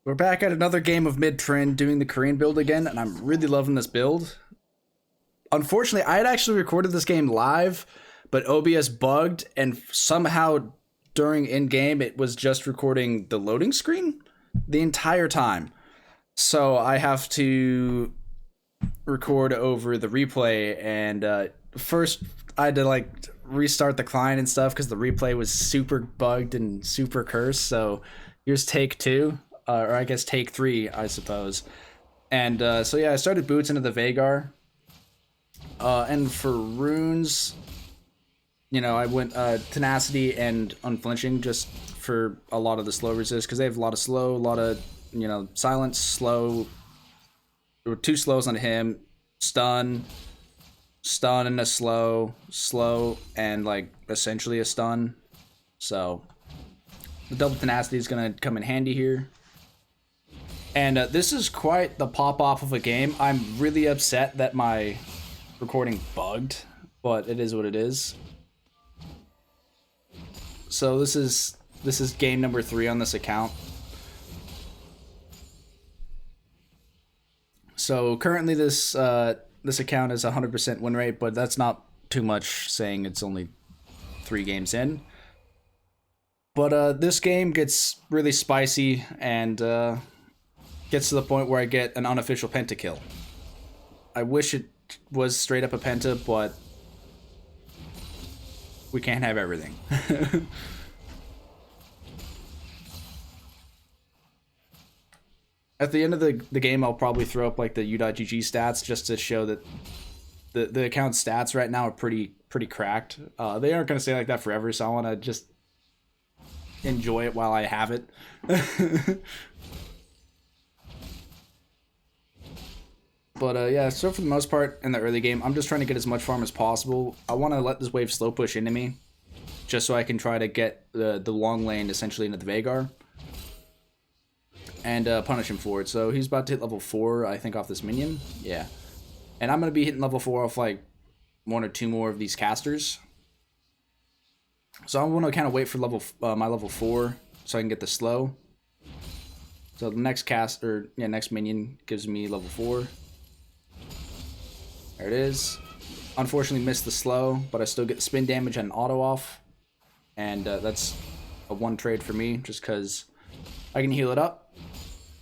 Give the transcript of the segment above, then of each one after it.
We're back at another game of Mid Trynd doing the Korean build again, and I'm really loving this build. Unfortunately, I had actually recorded this game live, but OBS bugged, and somehow during in-game it was just recording the loading screen the entire time. So I have to record over the replay, and first I had to like restart the client and stuff because the replay was super bugged and super cursed. So here's take two. Or I guess take three, I suppose. And so yeah, I started boots into the Vagar. And for runes, you know, I went tenacity and unflinching just for a lot of the slow resist, because they have a lot of slow, a lot of, you know, silence, slow. There were two slows on him, stun and a slow, and like essentially a stun. So the double tenacity is gonna come in handy here. And this is quite the pop-off of a game. I'm really upset that my recording bugged, but it is what it is. So this is game number 3 on this account. So currently this account is 100% win rate, but that's not too much saying it's only 3 games in. But this game gets really spicy and gets to the point where I get an unofficial pentakill. I wish it was straight up a penta, but we can't have everything. At the end of the game, I'll probably throw up like the u.gg stats just to show that the account's stats right now are pretty cracked. They aren't going to stay like that forever, so I want to just enjoy it while I have it. But yeah, so for the most part in the early game, I'm just trying to get as much farm as possible. I want to let this wave slow push into me, just so I can try to get the long lane essentially into the Vagar and punish him for it. So he's about to hit level 4, I think, off this minion. Yeah. And I'm going to be hitting level 4 off like 1 or 2 more of these casters. So I want to kind of wait for my level 4 so I can get the slow. So the next next minion gives me level 4. There it is. Unfortunately missed the slow, but I still get spin damage and auto off. And that's a 1 trade for me, just because I can heal it up.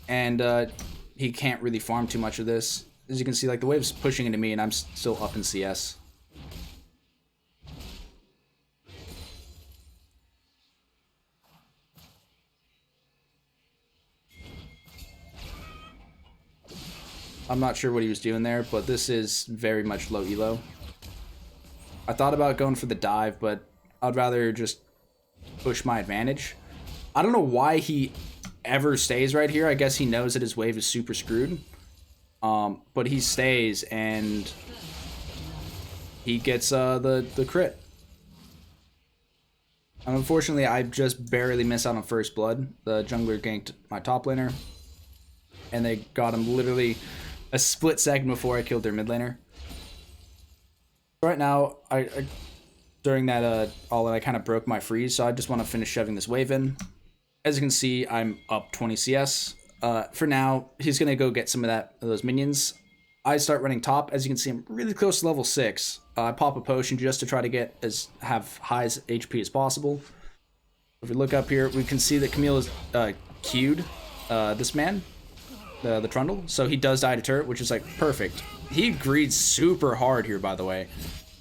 And he can't really farm too much of this. As you can see, like, the wave's pushing into me and I'm still up in CS. I'm not sure what he was doing there, but this is very much low elo. I thought about going for the dive, but I'd rather just push my advantage. I don't know why he ever stays right here. I guess he knows that his wave is super screwed. But he stays and he gets the crit. And unfortunately, I just barely miss out on first blood. The jungler ganked my top laner, and they got him literally a split second before I killed their mid laner. Right now, during that all-in, I kind of broke my freeze, so I just want to finish shoving this wave in. As you can see, I'm up 20 CS. For now, he's going to go get some of those minions. I start running top. As you can see, I'm really close to level 6. I pop a potion just to try to have high as HP as possible. If we look up here, we can see that Camille is Q'd this man. The Trundle, so he does die to turret, which is like perfect. He greeds super hard here, by the way.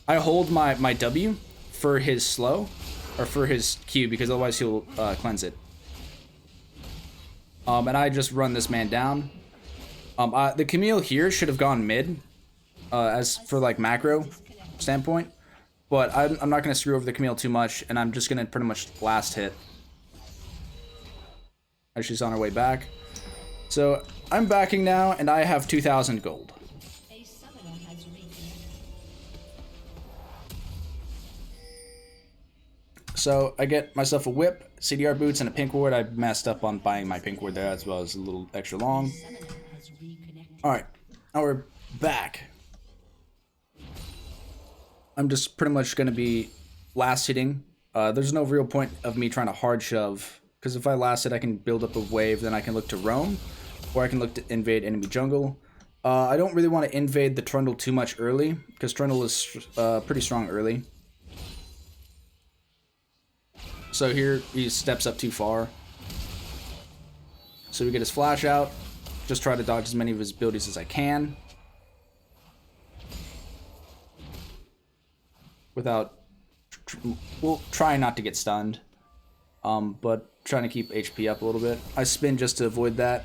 I hold my W for his slow, or for his Q, because otherwise he'll cleanse it. And I just run this man down. The Camille here should have gone mid, as for like macro standpoint, but I'm not gonna screw over the Camille too much, and I'm just gonna pretty much last hit as she's on her way back. So I'm backing now, and I have 2,000 gold. So I get myself a whip, CDR boots, and a pink ward. I messed up on buying my pink ward there, as well as a little extra long. Alright, now we're back. I'm just pretty much going to be last hitting. There's no real point of me trying to hard shove because if I last hit, I can build up a wave, then I can look to roam, or I can look to invade enemy jungle. I don't really want to invade the Trundle too much early, because Trundle is pretty strong early. So here, he steps up too far. So we get his flash out. Just try to dodge as many of his abilities as I can. Without... We'll try not to get stunned. But trying to keep HP up a little bit. I spin just to avoid that.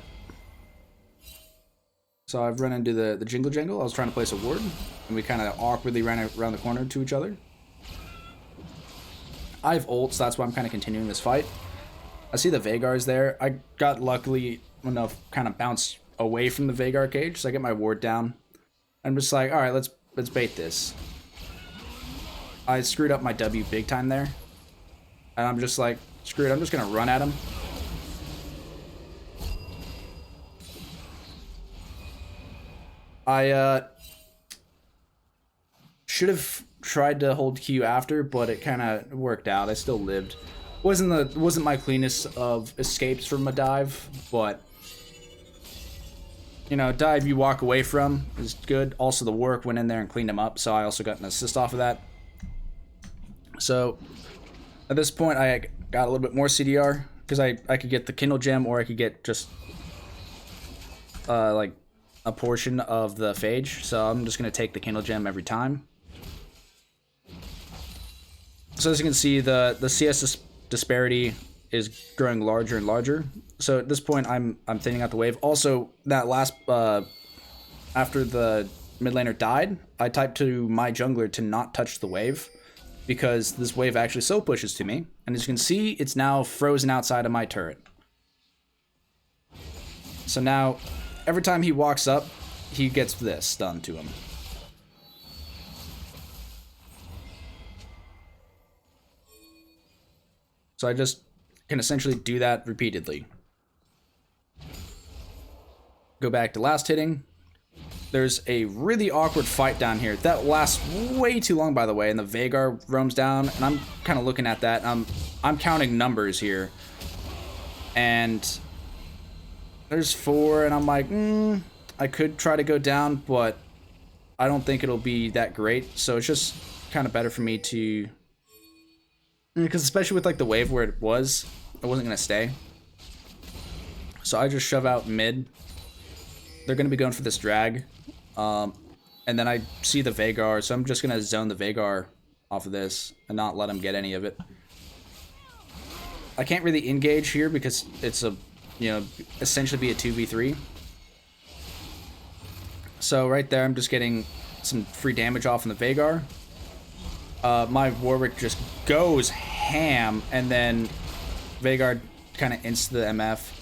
So I've run into the Jingle Jangle. I was trying to place a ward, and we kind of awkwardly ran around the corner to each other. I have ult, so that's why I'm kind of continuing this fight. I see the Veigar's there. I got luckily enough kind of bounce away from the Veigar cage, so I get my ward down. I'm just like, all right, let's bait this. I screwed up my W big time there, and I'm just like, screw it. I'm just gonna run at him. I should have tried to hold Q after, but it kind of worked out. I still lived. Wasn't my cleanest of escapes from a dive, but you know, dive you walk away from is good. Also, the work went in there and cleaned him up, so I also got an assist off of that. So at this point, I got a little bit more CDR because I could get the Kindle Gem, or I could get just like a portion of the Phage. So I'm just gonna take the Kindle Gem every time. So as you can see, the CS disparity is growing larger and larger. So at this point, I'm thinning out the wave. Also, that last after the mid laner died, I typed to my jungler to not touch the wave, because this wave actually so pushes to me. And as you can see, it's now frozen outside of my turret. So now, every time he walks up, he gets this done to him. So I just can essentially do that repeatedly. Go back to last hitting. There's a really awkward fight down here. That lasts way too long, by the way, and the Veigar roams down, and I'm kind of looking at that. I'm counting numbers here. And there's 4, and I'm like, I could try to go down, but I don't think it'll be that great. So it's just kind of better for me to... Because especially with like the wave where it wasn't going to stay. So I just shove out mid. They're going to be going for this drag. And then I see the Veigar, so I'm just going to zone the Veigar off of this and not let him get any of it. I can't really engage here because it's a, you know, essentially be a 2v3. So right there, I'm just getting some free damage off on the Veigar. My Warwick just goes ham, and then Veigar kind of insta the MF.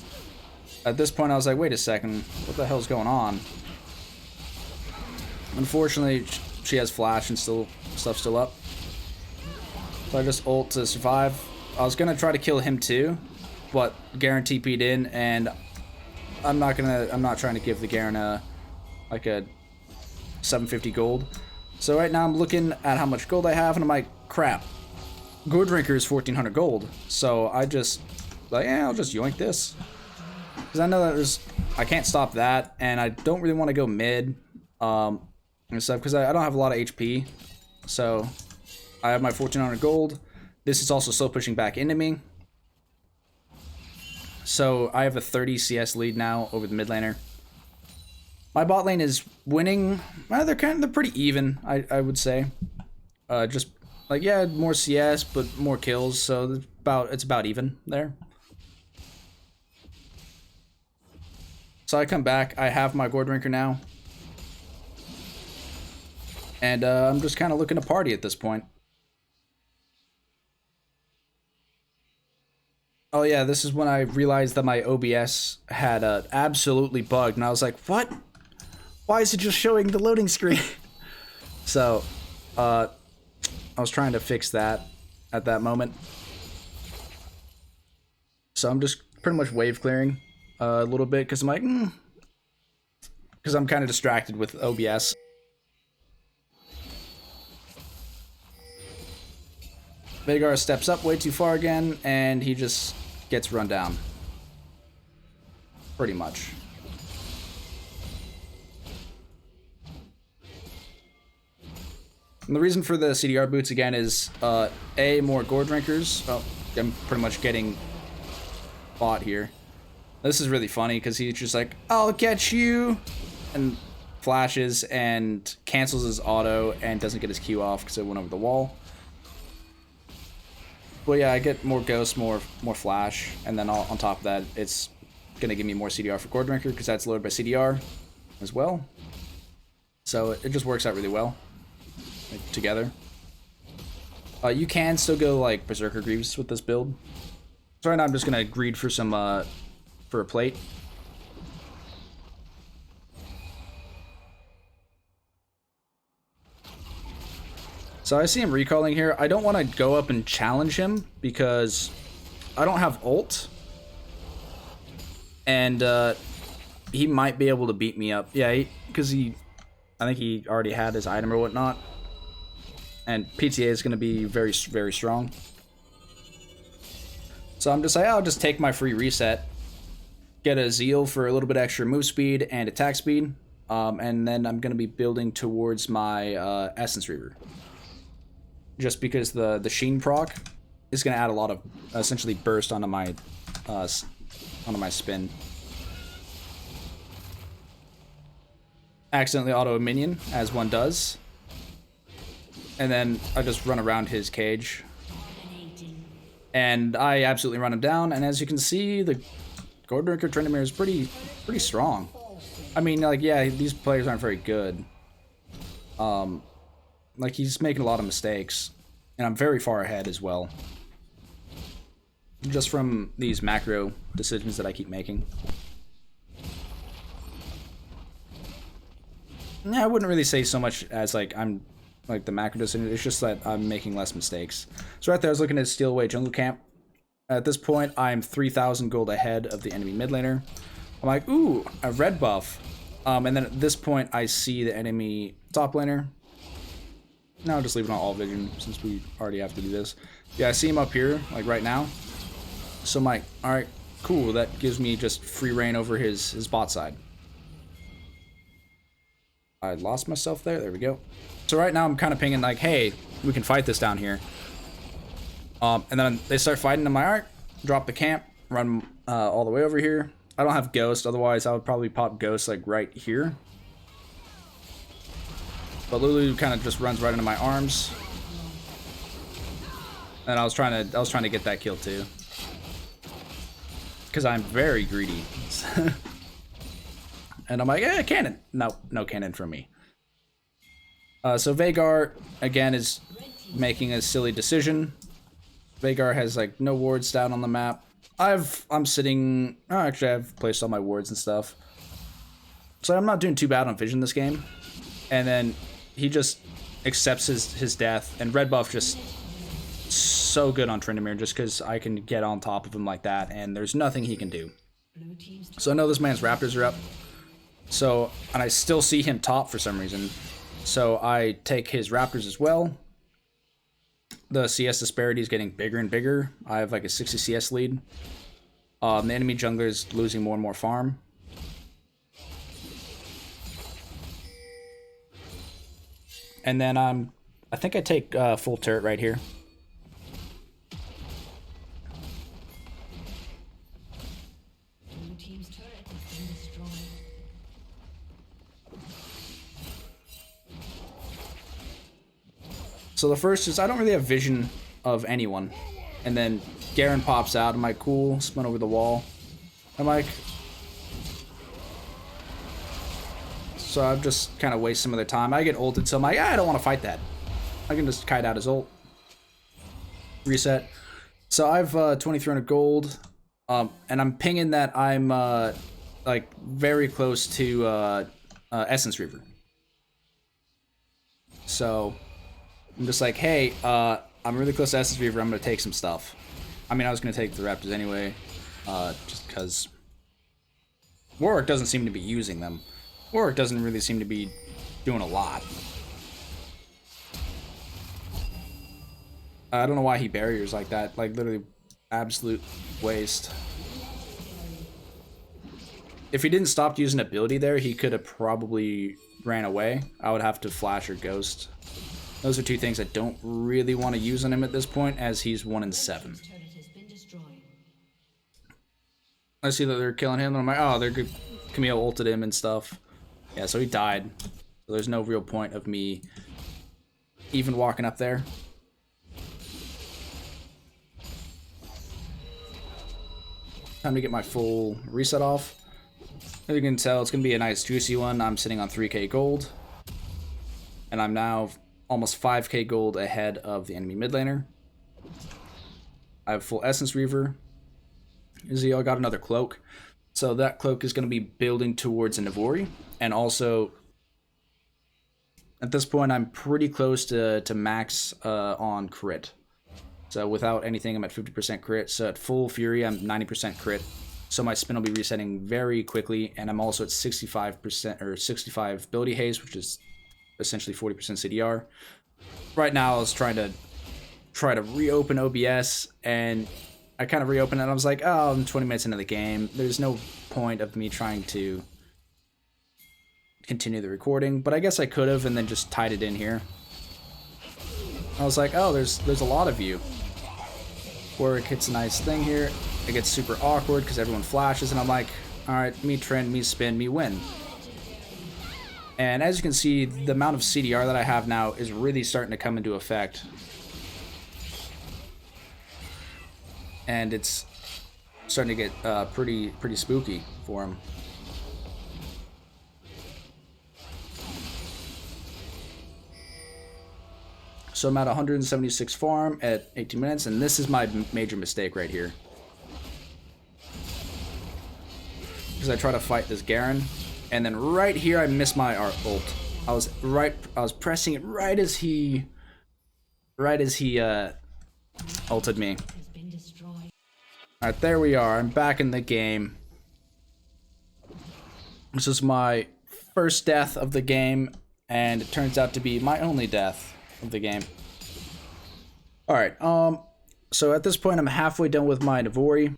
At this point, I was like, wait a second, what the hell's going on? Unfortunately, she has flash and stuff's still up. So I just ult to survive. I was gonna try to kill him too, but Garen TP'd in, and I'm not trying to give the Garen like a 750 gold. So right now I'm looking at how much gold I have, and I'm like, crap. Gold Drinker is 1400 gold. So I just, like, I'll just yoink this. Because I know that I can't stop that, and I don't really want to go mid and stuff, because I don't have a lot of HP. So I have my 1400 gold. This is also slow pushing back into me. So I have a 30 CS lead now over the mid laner. My bot lane is winning. Well, they're pretty even, I would say. Just like, yeah, more CS, but more kills, so it's about even there. So I come back. I have my Gourd Drinker now, and I'm just kind of looking to party at this point. Oh yeah, this is when I realized that my OBS had absolutely bugged, and I was like, what? Why is it just showing the loading screen? So, I was trying to fix that at that moment. So I'm just pretty much wave clearing a little bit, because I'm like, because I'm kind of distracted with OBS. Veigar steps up way too far again, and he just gets run down. Pretty much. And the reason for the CDR boots again is A, more gore drinkers. Oh, I'm pretty much getting fought here. This is really funny because he's just like, I'll catch you, and flashes and cancels his auto and doesn't get his Q off because it went over the wall. But yeah, I get more ghost, more flash, and then on top of that, it's gonna give me more CDR for gore drinker because that's loaded by CDR as well. So it just works out really well together. You can still go like Berserker Greaves with this build. So right now I'm just gonna greed for some for a plate. So I see him recalling here. I don't want to go up and challenge him because I don't have ult, and he might be able to beat me up. Yeah, because I think he already had his item or whatnot. And PTA is going to be very, very strong. So I'm just like, I'll just take my free reset, get a Zeal for a little bit extra move speed and attack speed, and then I'm going to be building towards my Essence Reaver. Just because the Sheen proc is going to add a lot of essentially burst onto my spin. Accidentally auto a minion, as one does. And then I just run around his cage. And I absolutely run him down. And as you can see, the Gold Drinker Tryndamere is pretty strong. I mean, like, yeah, these players aren't very good. Like, he's making a lot of mistakes. And I'm very far ahead as well. Just from these macro decisions that I keep making. Yeah, I wouldn't really say so much as, like, I'm... like the macro decision, it's just that I'm making less mistakes. So right there I was looking at Steal Away Jungle Camp. At this point, I'm 3,000 gold ahead of the enemy mid laner. I'm like, ooh, a red buff. And then at this point, I see the enemy top laner. Now I'll just leave it on all vision since we already have to do this. Yeah, I see him up here, like right now. So I'm like, alright, cool, that gives me just free reign over his bot side. I lost myself there, there we go. So right now I'm kind of pinging like, hey, we can fight this down here. And then they start fighting. I'm like, all right, drop the camp, run all the way over here. I don't have Ghost, otherwise I would probably pop Ghost like right here. But Lulu kind of just runs right into my arms. And I was trying to get that kill too. Because I'm very greedy. And I'm like, eh, cannon. No cannon from me. So Veigar, again, is making a silly decision. Veigar has, like, no wards down on the map. I'm sitting... Oh, actually, I've placed all my wards and stuff. So I'm not doing too bad on vision this game. And then he just accepts his death. And red buff just so good on Tryndamere just because I can get on top of him like that. And there's nothing he can do. So I know this man's Raptors are up. So, and I still see him top for some reason. So I take his Raptors as well. The CS disparity is getting bigger and bigger. I have like a 60 CS lead. The enemy jungler is losing more and more farm. And then I think I take full turret right here. So the first is I don't really have vision of anyone. And then Garen pops out. I'm like, cool, spun over the wall. I'm like... So I've just kind of wasted some of their time. I get ulted, so I'm like, I don't want to fight that. I can just kite out his ult. Reset. So I've 2,300 gold. And I'm pinging that I'm like very close to Essence Reaver. So... I'm just like, hey, I'm really close to Essence Reaver, I'm going to take some stuff. I mean, I was going to take the Raptors anyway, just because Warwick doesn't seem to be using them. Warwick doesn't really seem to be doing a lot. I don't know why he barriers like that. Like, literally, Absolute waste. If he didn't stop using ability there, he could have probably ran away. I would have to flash or ghost. Those are two things I don't really want to use on him at this point, as he's 1 in 7. I see that they're killing him, and I'm like, oh, they're good. Camille ulted him and stuff. Yeah, so he died. So there's no real point of me even walking up there. Time to get my full reset off. As you can tell, it's going to be a nice juicy one. I'm sitting on 3k gold. And I'm now almost 5k gold ahead of the enemy mid laner. I have full Essence Reaver. Izzy, I got another cloak. So that cloak is going to be building towards a Navori. And also, at this point, I'm pretty close to max on crit. So without anything, I'm at 50% crit. So at full Fury, I'm 90% crit. So my spin will be resetting very quickly. And I'm also at 65% or 65 ability haste, which is essentially 40% CDR. Right now, I was trying to reopen OBS, and I kind of reopened it, and I was like, oh, I'm 20 minutes into the game. There's no point of me trying to continue the recording, but I guess I could have and then just tied it in here. I was like, oh, there's a lot of you. Warwick hits a nice thing here. It gets super awkward because everyone flashes, and I'm like, all right, me trend, me spin, me win. And as you can see, the amount of CDR that I have now is really starting to come into effect. And it's starting to get pretty spooky for him. So I'm at 176 farm at 18 minutes, and this is my major mistake right here. Because I try to fight this Garen, and then right here I miss my ult. I was pressing it right as he ulted me. Alright, there we are. I'm back in the game. This is my first death of the game, and it turns out to be my only death of the game. Alright, so at this point I'm halfway done with my Navori.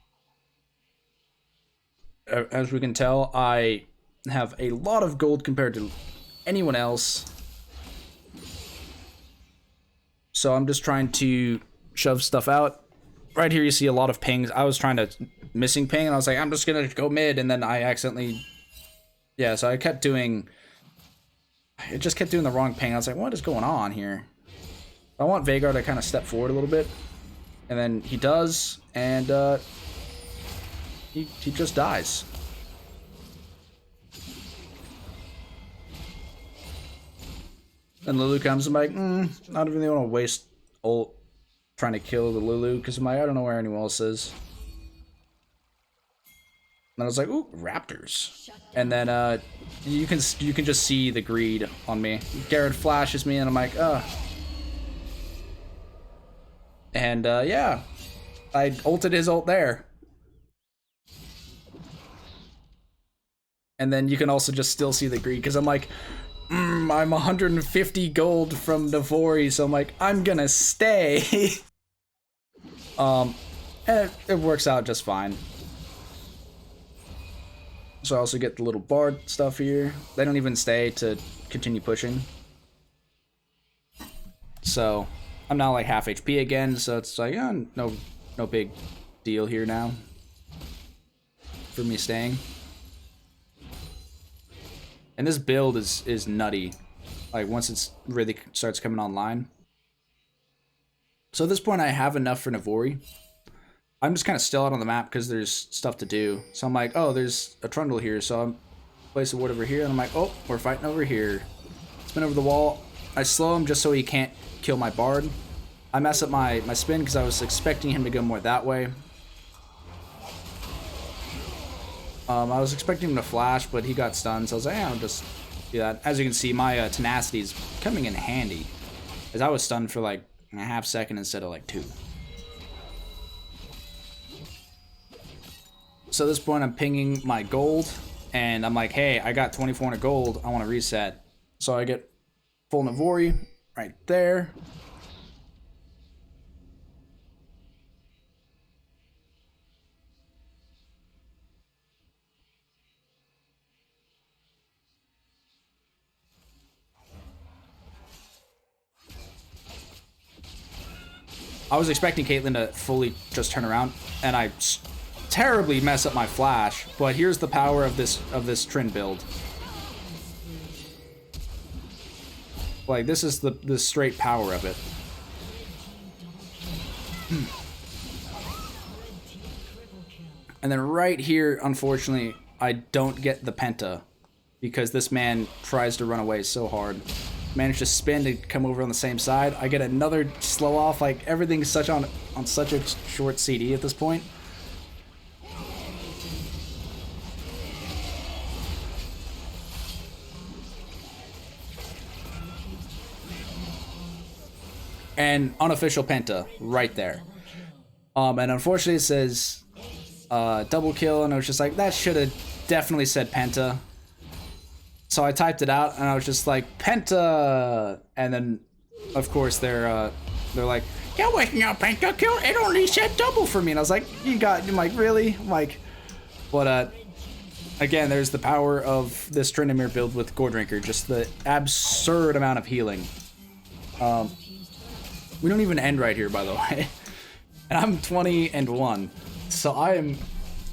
As we can tell, I have a lot of gold compared to anyone else. So I'm just trying to shove stuff out. Right here you see a lot of pings. I was trying to missing ping, and I was like, I'm just gonna go mid, and then I accidentally, yeah, so I kept doing, it just kept doing the wrong ping. I was like, what is going on here? I want Veigar to kind of step forward a little bit, and then he does, and he just dies. And Lulu comes, I'm like, I don't really want to waste ult trying to kill the Lulu, because I'm like, I don't know where anyone else is. And I was like, ooh, raptors. And then you can just see the greed on me. Garrett flashes me, and I'm like, ugh. And yeah, I ulted his ult there. And then you can also just still see the greed, because I'm like, I'm 150 gold from Navori, so I'm like, I'm gonna stay. And it works out just fine. So I also get the little bard stuff here. They don't even stay to continue pushing. So I'm now like half HP again, so it's like, no big deal here now for me staying. And this build is nutty, like once it's really starts coming online. So at this point I have enough for Navori. I'm just kind of still out on the map because there's stuff to do. So I'm like, oh, there's a Trundle here, so I'm place a ward over here, and I'm like, oh, we're fighting over here. Spin over the wall. I slow him just so he can't kill my bard. I mess up my spin because I was expecting him to go more that way. I was expecting him to flash, but he got stunned, so I was like, yeah, I'll just do that. As you can see, my tenacity is coming in handy, as I was stunned for like a half second instead of like 2. So at this point, I'm pinging my gold, and I'm like, hey, I got 2,400 gold, I want to reset. So I get full Navori right there. I was expecting Caitlyn to fully just turn around, and I terribly mess up my flash. But here's the power of this Trynd build. Like, this is the straight power of it. And then right here, unfortunately, I don't get the penta because this man tries to run away so hard. Managed to spin to come over on the same side. I get another slow off. Like, everything's such on such a short CD at this point. And unofficial penta right there. And unfortunately it says double kill, and I was just like, that should have definitely said penta. So I typed it out and I was just like, penta, and then of course they're like, there was no penta kill, it only said double for me. And I was like, I'm like, really? I'm like, but again, there's the power of this Tryndamere build with Gore Drinker, just the absurd amount of healing. We don't even end right here, by the way. And I'm 20-1. So I am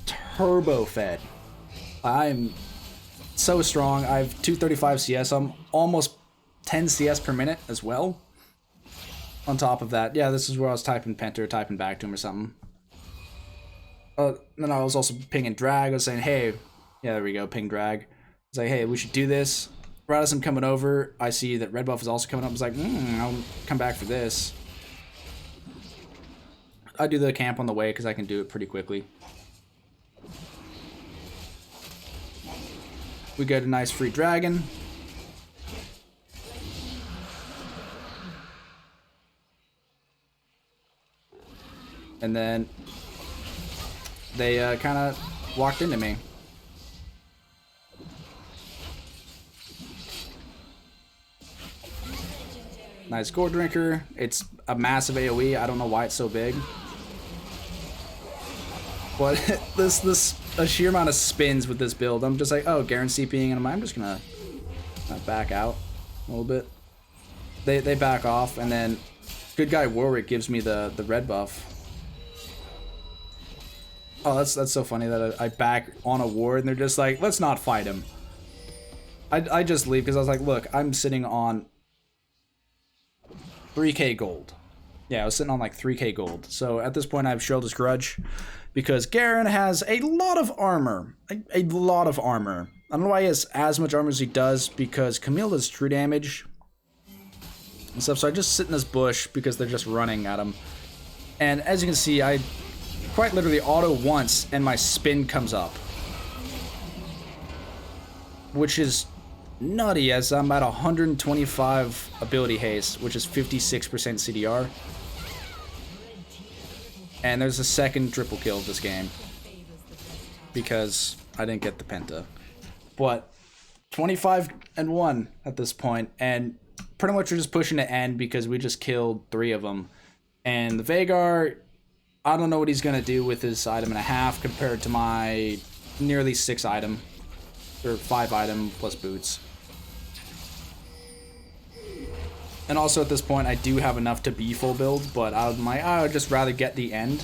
turbo fed. I'm so strong. I have 235 CS. I'm almost 10 CS per minute as well. On top of that, yeah, this is where I was typing penta or typing back to him or something. Then I was also pinging drag. I was saying, hey, yeah, there we go, ping drag. I was like, hey, we should do this. Right as I'm coming over, I see that red buff is also coming up. I was like, I'll come back for this. I do the camp on the way because I can do it pretty quickly. We get a nice free dragon. And then they kind of walked into me. Nice Gore Drinker. It's a massive AoE. I don't know why it's so big. But a sheer amount of spins with this build. I'm just like, oh, Garen CPing, and I'm just gonna back out a little bit. They back off, and then good guy Warwick gives me the red buff. Oh, that's so funny that I back on a ward, and they're just like, let's not fight him. I just leave because I was like, look, I'm sitting on 3k gold. Yeah, I was sitting on like 3k gold. So at this point I have Sheld's Grudge because Garen has a lot of armor. A lot of armor. I don't know why he has as much armor as he does because Camille does true damage and stuff. So I just sit in this bush because they're just running at him. And as you can see, I quite literally auto once and my spin comes up. Which is nutty as I'm at 125 ability haste, which is 56% CDR. And there's a second triple kill of this game because I didn't get the penta. But 25-1 at this point, and pretty much we're just pushing to end because we just killed 3 of them. And the Veigar, I don't know what he's gonna do with his item and a half compared to my nearly 6 item or 5 item plus boots. And also at this point, I do have enough to be full build, but I would just rather get the end.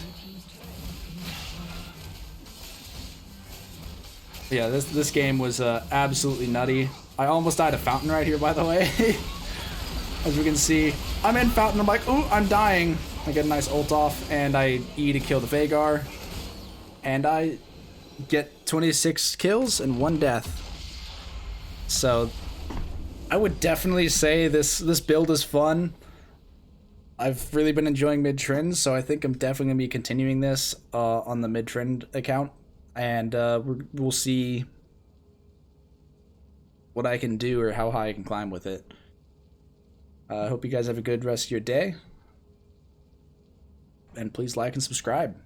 Yeah, this game was absolutely nutty. I almost died of Fountain right here, by the way. As we can see, I'm in Fountain. I'm like, ooh, I'm dying. I get a nice ult off, and I E to kill the Veigar. And I get 26 kills and 1 death. So I would definitely say this build is fun. I've really been enjoying Mid Trynd, so I think I'm definitely going to be continuing this on the Mid Trynd account. And we'll see what I can do or how high I can climb with it. I hope you guys have a good rest of your day. And please like and subscribe.